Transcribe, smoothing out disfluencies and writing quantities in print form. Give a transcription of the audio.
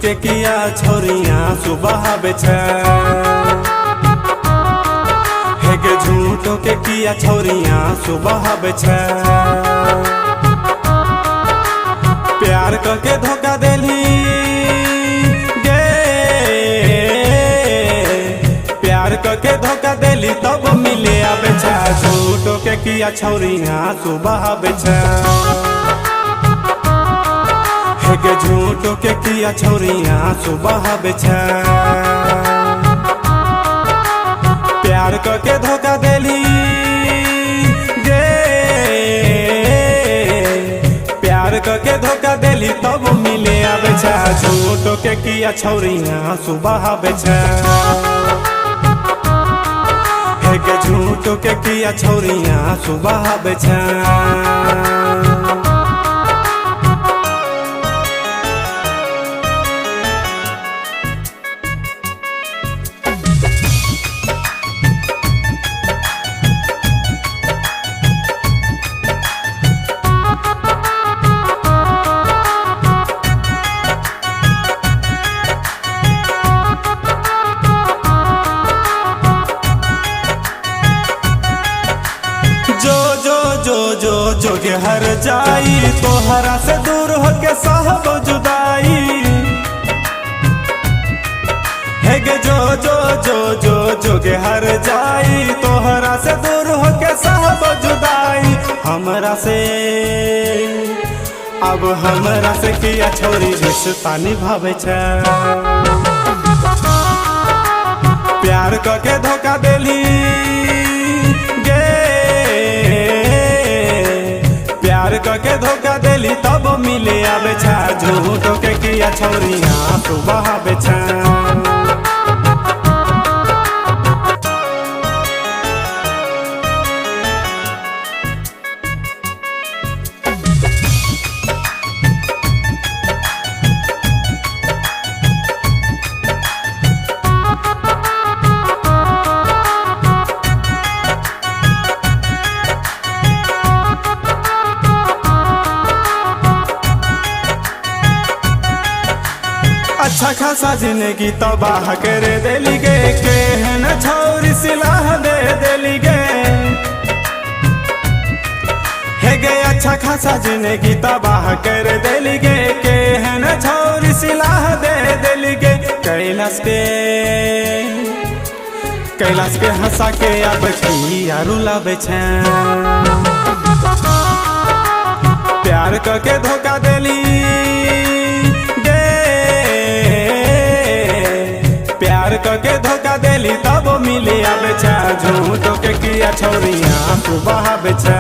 के किया छोरिया सुबह बेचे हे गे झूठो के किया छोरिया सुबह बेचे प्यार करके धोखा देली गे प्यार करके धोखा देली तब मिले बेचे झूठो के किया छोरिया सुबह बेचे के झूठो के किया छोरिया सुबह बेचे प्यार करके धोखा देली गे प्यार करके धोखा देली तब मिले बेचे झूठो के किया छोरिया सुबह बेचे हे के झूठो के किया छोरिया सुबह बेचे जो के हर जाई तोहरा से दूर होके सहब जुदाई है गे जो के हर जाई तोहरा से दूर होके सहब जुदाई हमरा से अब हमरा से किया छोरी रिश्ता निभावे छे प्यार करके धोखा देली के धोखा देली तब मिले बेचा झूठो के किया छोरिया सुबह बेचा अच्छा खासा जिंदगी तबाह कर देली गे केहन छोरी सिलाह दे देली गे हे गे अच्छा खासा जिंदगी तबाह कर देली गे केहन छोरी सिलाह दे देली गे कैलाश के हंसा के अब किया रुलावे छे प्यार करके धोखा देली प्यार करके धोखा देली तब मिले बेचा झूठो के किया छोरिया सुबह बेचा।